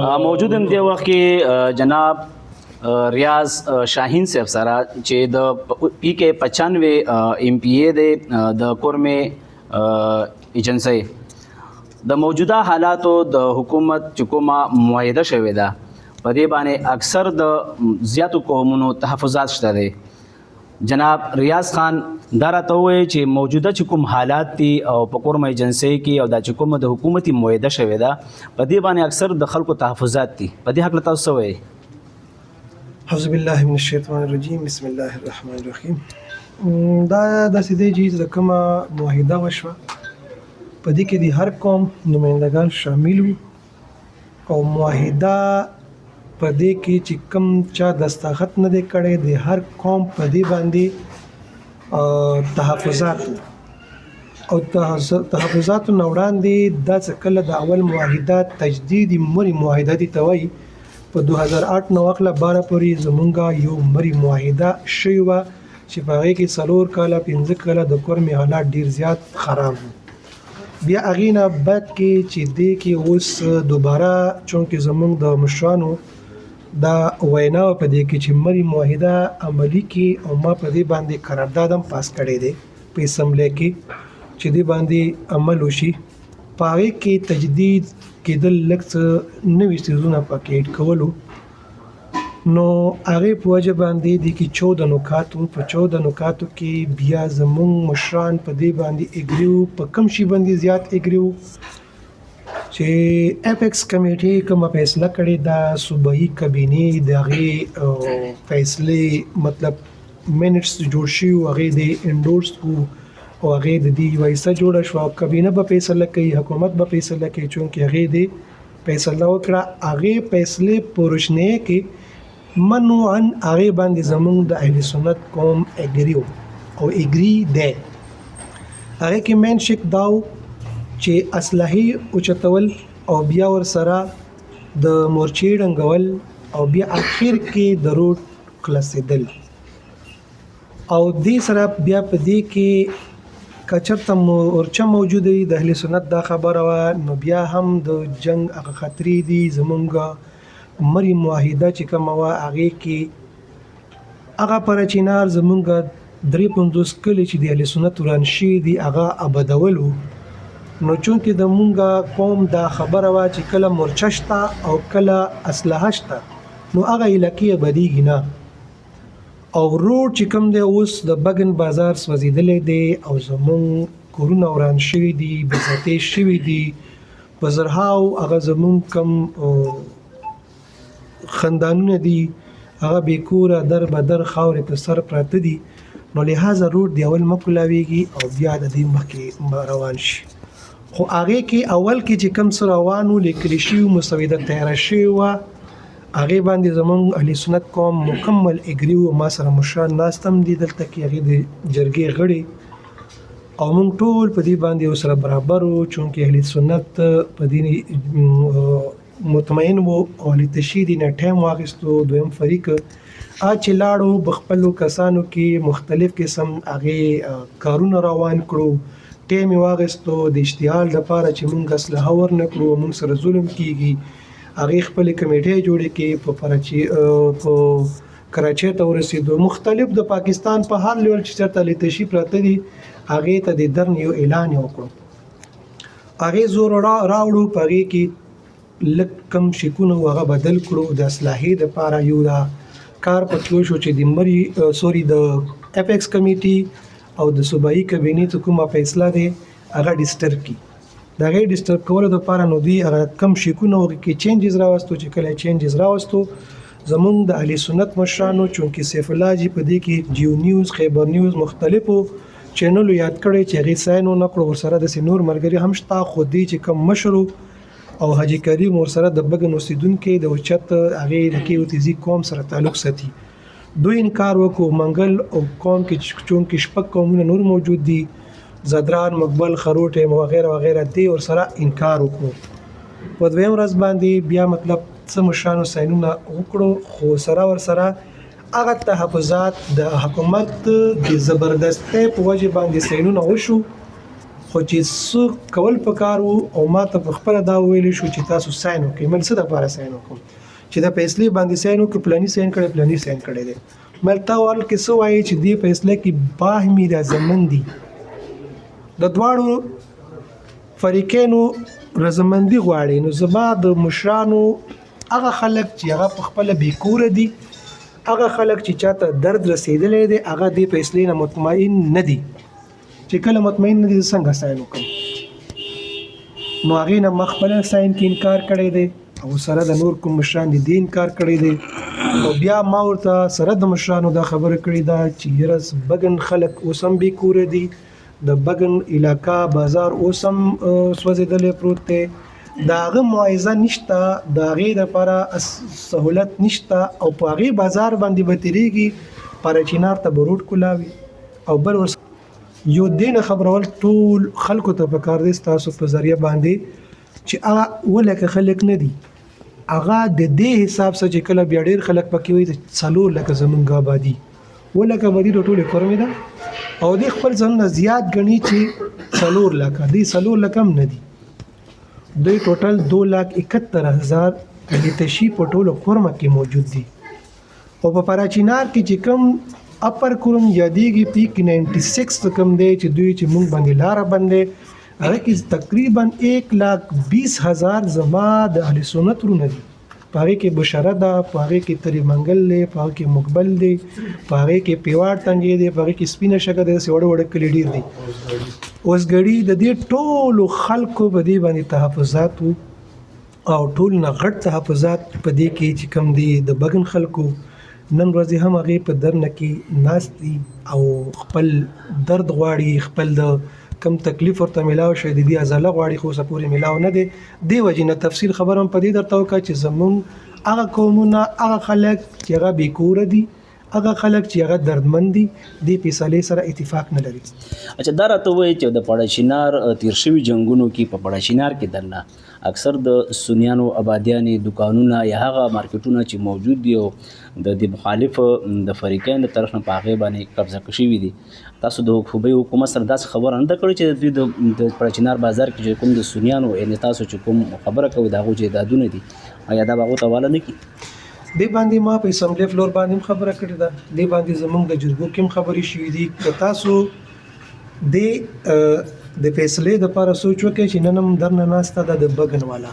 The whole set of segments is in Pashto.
موجود هم دی وخت کې جناب ریاض شاهین صاحب سره چې د پی کې 95 ایم پی ای دی د کورمې ایجنسی د موجوده حالاتو د حکومت چې کومه معاهده شوې ده په دې باندې اکثر د زیاتو قومونو تحفظات شته دي. جناب ریاض خان دا راته ووایي چې موجوده چې کوم حالات دي او په کورمه ایجنسی کې او دا چې کومه د حکومتي معاهده شوې ده په دې باندې اکثر د خلکو تحفظات دي. په دې حق تاسو څه وایي؟ اعوذ بالله من الشیطان الرجیم بسم الله الرحمن الرحیم. دا داسې دی چې د کومه معاهده وشوه په دې کې د هر قوم نمایندګان شامل وي او معاهده په دې کې چې کوم چا دستخط نه دی کړی د هر قوم په دې باندې تحفظات او تحفظاتو نه وړاندې دا څه کله د اول معاهده تجدید مري معاهده دي ته وایي. په 2008 نه واخله 12 پورې زمونږ یو مري معاهده شوې وه چې په هغې کې 4 کاله 15 کاله د کورمې حالات ډېر زیات خراب وو. بیا هغې نه بعد کې چې دې کې اوس دوباره چونکې زمونږ د مشرانو دا وینا په دې کې چې مري معاهده عملي کې او ما په دې باندې قرارداد هم پاس کړی دی په اسمبلی کې چې دې باندې عمل وشي. په هغې کې تجدید کېدل لږ څه نوي څیزونه پکې اډ کولو نو هغې په وجه باندې دې کې 14 نکات وو. په 14 نکاتو کې بیا زمونږ مشران په دې باندې اګري وو. په کوم شي باندې زیات اګري وو چې اپیکس کمیټې کومه فیصله کړې ده صوبایي کابینې د هغې فیصلې مطلب منټس جوړ شوي وو هغې د انډورس کړو او هغې د دې یوه حصه جوړه شوه. کابینه به فیصله کوي حکومت به فیصله کوي چونکې هغې د فیصله وکړه. هغې فیصلې په روشنۍ کې منوعاً هغې باندې زمونږ د اهل سنت قوم اګري وو او اګري دی. هغې کې مین شک دا و چې اسلحې اوچتول او بیا ورسره د مورچې ډنګول او بیا اخر کې د روډ خلاصېدل او دې سره بیا په دې کې که چېرته مورچه موجوده وي د اهل سنت دا خبره وه نو بیا هم د جنګ هغه خطرې دي. زمونږ مري معاهده چې کومه وه هغې کې هغه پرچینار زمونږ 53 کلي چې د اهل سنت وران شوي دي هغه ابدول وو. نو چونکې د مونږ قوم دا خبره وه چې کله مورچه شته او کله اسلحه شته نو هغه علاقې ابدیږي نه. او روډ چې کوم دی اوس د بګن بازار سوځېدلی دی او زمونږ کورونه وران شوي دي بېزتې شوي دي په زرهاو هغه زمونږ کوم خاندانونه دي هغه بې کوره در بدر خاورې په سر پراته دي. نو لحاظه روډ دی اول مه کولاویږي او بیا د دې مخکې روان شي. خو هغې کې اول کې چې کوم څه روان وو لیکلي شوي مسوده تیاره شوې وه هغې باندې زمونږ اهل سنت قوم مکمل اګري وو. ما سره مشران ناست هم دي دلته کې هغې د جرګې غړي او مونږ ټول په دې باندې ورسره برابر وو چونکې اهل سنت په دې مطمئن وو او اهل تشهید نه ټایم واخیستو. دویم فریق چې لاړو په خپلو کسانو کې مختلف قسم هغې کارونه روان کړو ټایم یې واخیستو د اشتعال لپاره چې مونږ اسلحه ورنه کړو مونږ سره ظلم کېږي. هغې خپلې کمیټې جوړې کړې په کراچۍ ته ورسېدو. مختلف د پاکستان په هر لیول چې چېرته لتشي پراته دي هغې ته د درن یو اعلان یې وکړو. هغې زور راوړو په هغې کې لږ کم شکونه هغه بدل کړو د اصلاحې دپاره. یو دا کار پکې وشو چې د مري د اپیکس کمیټي او د صوبایي کابینې ته کومه فیصله دی هغه ډسټرب کړي. د هغې ډسټرب کولو دپاره نو دوی هغه کم شکونه هغې کې چینجز راوستو چې کله یې چینجز راوستو زمونږ د اهل سنت مشرانو چونکې سیف الله جي په دې کې جیو نیوز خیبر نیوز مختلفو چینلو یاد کړی چې هغې ساین ونه کړو. ورسره داسې نور ملګري هم شته خو دوی چې کوم مشر او حاجي کریم ورسره د بګن اوسېدونکي د اوچت هغې د کې اوتیزي قوم سره تعلق ساتي. دوی انکار وکړو. منګل او قوم کې چونکې شپږ قومونه نور موجود دي زدران مقبل خروټ وغیره وغیره دی ورسره انکار وکړو. په دویم ورځ باندې بیا مطلب څه مشرانو ساینونه وکړو خو سره ورسره هغه تحفظات د حکومت د زبردستۍ په وجه باندې ساینونه وشو خو چې څه کول پکار وو او ما ته په خپل دا ویل شو چې تاسو ساين وکړئ مل څه د لپاره ساين وکړم چې دا فیصله باندې ساين وکړ پلاني ساين کړي پلاني ساين کړي دي ملتا ول کې سو وایي چې دی فیصله کې باهمي رضامندي د دواړو فریقینو رضامندي غواړي نو زما د مشرانو هغه خلک چې هغه په خپل بیکور دي هغه خلک چې چاته درد رسیدلې دي هغه د فیصلې نه مطمئن نه دي چې کله مطمئن نه دي څنګه ساين وکړم نو هغه نه مخبل ساين کې انکار کړی دی او سره د نور کوم مشران دي انکار کړی دی او بیا ما ورته سره د مشرانو دا خبره کړې ده چې یرس بګن خلک اوسم بیکور دي د بګن علاقہ بازار اوسم سوځیدلې پروت دی داغه معاوضه نشته داغه لپاره سہولت نشته او په هغه بازار باندې بتریږي پر چینار ته بروټ کولاوي او بل یو دین خبرول ټول خلکو ته پکار دي تاسو په ذریعہ باندې چې هغه ولکه خلک نه دي هغه د دې حساب سره چې کله بیا ډیر خلک پکې وي د څلور لکه زمونږ آبادی ولکه باندې ټوله کورمه ده او د خپل ځن زیات غني چې څلور لکه دي څلور لکه هم نه دي دوی ټوټل 2,71,000 لتشي په ټولو کورمه کې موجود دي او په پراچینار کې چې کوم اپر کورم یادېږي پیک 96 کم دی چې دوی چې مونږ باندې لار باندې هغه کې تقریبا 1,20,000 زما د اهل سنت رونه دي پاره کې بشره ده پاره کې تری منګل له پاره کې مقبل دي پاره کې پیوار تنګي دي پاره کې سپینه شګه ده سوړ وړ کلی ډیر دي اوس غړي د دې ټولو خلکو په دې باندې تحفظات او ټول نه غټ تحفظات په دې کې چې کم دي د بګن خلکو نن ورځې هم هغه په درنه کې ناشتي او خپل درد غواړي خپل د کم تکلیف ورته ملاو شي د دې ازاله غواړي خو سپوري ملاو نه دی وجنه تفصیل خبرم په دې درته وکړه چې زمون هغه قومونه هغه خلک چې هغه بیکور دي هغه خلک چې هغه دردمند دي د فیصلې سره اتفاق نه لري اچھا دا راته وایي چې د پړاشینار تیر شوي جنگونو کې په پړاشینار کې درنه اکثر د سنیانو آبادیانې دکانونه یا هغه مارکیټونه چې موجود دي او د مخالف د فریقین د طرف نه په هغې باندې قبضه شوي دي تاسو د صوبایي حکومت سره داسې خبره نه ده کړې چې دوی د پړاشینار بازار کې چې کوم د سنیانو یعنې تاسو چې کوم خبره کوئ د هغو جایدادونه دي ایا دا به هغو ته حواله نه کړي دې باندې ما په اسمبلی فلور باندې خبره کړې ده دې باندې زمونږ د جرګو کې خبرې شوې دي که تاسو د فیصلې د لپاره سوچ وکړئ چې نن هم درنه ناسته ده د بګن والا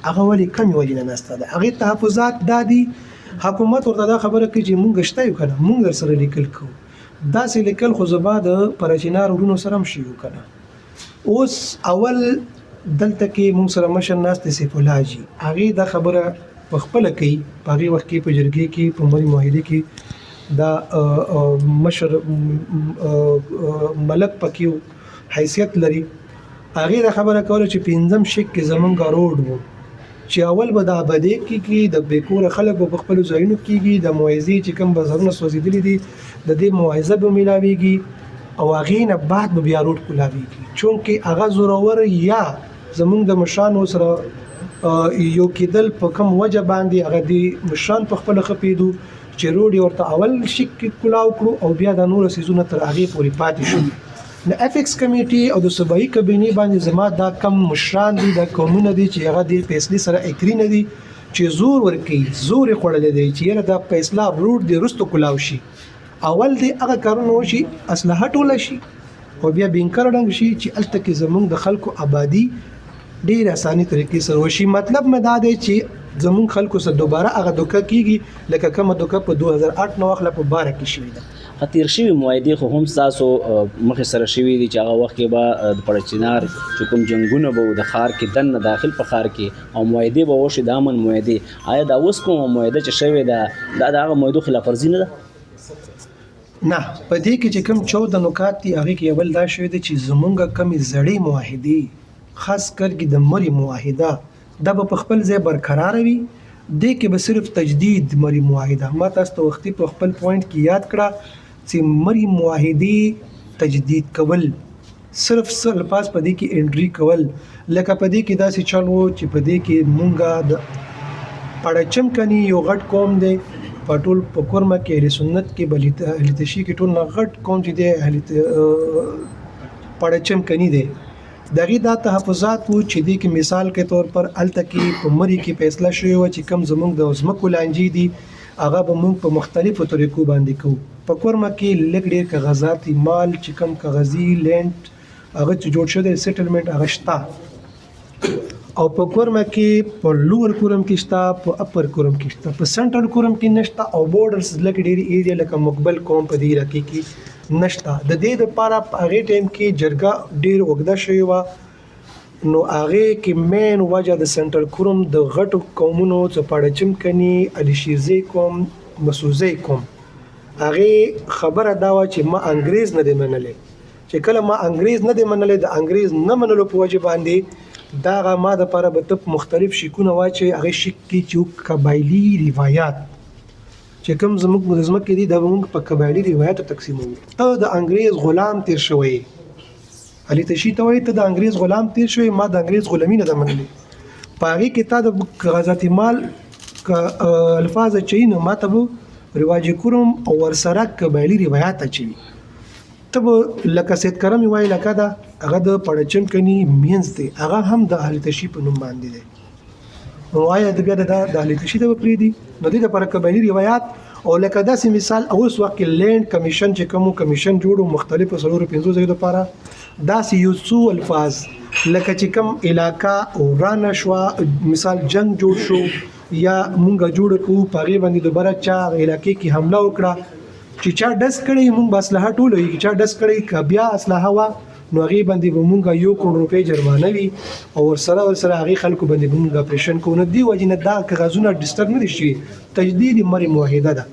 هغه ولې کمې ولې نه ناسته ده هغې تحفظات دا دي حکومت ورته دا خبره کوي چې مونږ شته یو که نه مونږ در سره لیکل کوو داسې لیکل خو زه به د پراچینار وروڼو سره هم شي یو که نه اوس اول دلته کې مونږ سره مشر ناست دی سیف الله حاجي هغې دا خبره په خپله کوي په هغې وخت کې په جرګې کې په مري معاهدې کې دا مشر ملک پکې حیثیت لري هغې دا خبره کوله چې پنځم شک کې زمونږ روډ وو چې اول به د آبادۍ کېږي د بیکوره خلک به په خپلو ځایونو کېږي د معاوضې چې کوم بازارونه سوځېدلي دي د دې معاوضه به میلاویږي او هغې نه بعد به بیا روډ کولاویږي چونکې هغه زورور یا زمونږ د مشرانو سره یو کېدل په کوم وجه باندې هغه د مشران په خپله خپېدو چې روډ یې ورته اول شک کولاو کړو او بیا د نورو څیزونه تر هغې پورې پاتې شو د اف ایکس کمیټي او د صوبایي کابینې باندې زما دا کم مشران دي د قومونه دي چې هغه د فیصلې سره اګري نه دي چې زور ورکوي زور یې خوړلی دی چې یاره دا فیصله روډ دې وروستو کولاو شي اول دې هغه کارونه وشي اسلحه ټوله شي او بیا بینکر ړنګ شي چې هلته کې زمونږ د خلکو آبادي ډېر اساني طریقې سره وشي مطلب مې دا دی چې زمونږ خلکو سره دوباره هغه دوکه کېږي لکه کومه دوکه په 2008 نه واخله په 12 کې شوې ده تیر شوي معاهدې خو هم ستاسو مخې سره شوي دي چې هغه وخت کې به د پړچینار چې کوم جنګونه به د ښار کې دننه داخل په ښار کې او معاهدې به وشي د امن معاهدې آیا دا اوس کومه معاهده چې شوې ده دا د هغه معاهدو خلاف ورزي نه ده نه په دې کې چې کوم 14 نکات دي هغې کې اول دا شوی دی چې زمونږ کمې زړې معاهدې خاص کرګې د مري معاهده دا به په خپل ځای برقراره وي دې کې به صرف تجدید مري معاهده ما تاسو ته وختي په خپل پوینټ کې یاد کړه چې مري معاهدې تجدید کول صرف الفاظ په دې کې انټري کول لکه په دې کې داسې چل وو چې په دې کې مونږه د پړچم کني یو غټ قوم دی په ټول په کورمه کې اهل سنت کې اهل تشیع کې ټول نه غټ قوم چې دی اهل پړچم کني دی دغه دا تحفظات وو چې د کې مثال کې تور پر التکی په مری کې فیصله شوی و چې کم زمونږ د ځمکو لانجې دي هغه به موږ په مختلفو طریقو باندې کوو. په کورمه کې لږ ډېر کاغذاتي مال چې کم کاغذي لینډ هغه چې جوړ شوی دی سیټلمنټ هغه شته او په کورمه کې په لوور کورم کې شته په اپر کورم کې شته په سنټرل کورم کې نشته او بورډرز لږ ډېری ایریا لکه مقبل قوم په دې علاقې کې نشته. د دې لپاره په هغه ټیم کې جرګه ډېر وګدا شوی و نو هغه کې مین وجه د سنټرل کورم د غټو قومونو څپاړچم کني الیشیزي قوم مسوزي قوم هغه خبره دا و چې ما انګريز نه دی منلې چې کله ما انګريز نه دی منلې د انګريز نه منلو په وجه باندې دا ما د لپاره به تپ مختلف شکونه واچي هغه شک کې چې قبایلی روایت چې کوم زموږ کې دي دا موږ په قبایلی روایت تقسیمو. ته د انګريز غلام تیر شوی علي تشي ته وایي ته د انګريز غلام تیر شوی ما د انګريز غلامي نه ده منلې پاره کې تا د کاغذاتي مال الفاظ چین ما ته رواج کوم او ورسره قبایلی روایت اچي تب لکه سید کرم وای لکه دا هغه د پړچم کني مینز دی هغه هم د اهل تشی په نوم باندې دی نو آیا د بیا د اهل تشی د پری دی نو د لپاره قبایلی روایت او لکه داسې مثال اوس وخت لینډ کمیشن چې کوم کمیشن جوړو مختلفو سلور 500 ځای لپاره داسې یو څو الفاظ لکه چې کوم علاقہ ورانه شو مثال جنگ جوړ شو یا مونږ جوړ کو پاره باندې دوباره چا علاقې کې حمله وکړه چې چا ډس کړی مونږ بس له ټولو چې چا ډس کړی بیا اسلحه وا نو هغه باندې مونږ 1 کروڑ روپے جرمانه وی او ورسره هغه خلکو باندې مونږ اپریشن کو نه دی وجنه دا کاغذونه ډیسټرب نه شي تجدید مری موحده ده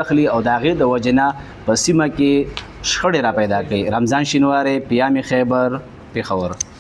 اخلي او داغه د وجنه په سیمه کې شخړې را پیدا کړي. رمضان شینواره، پیام خیبر، پیښور.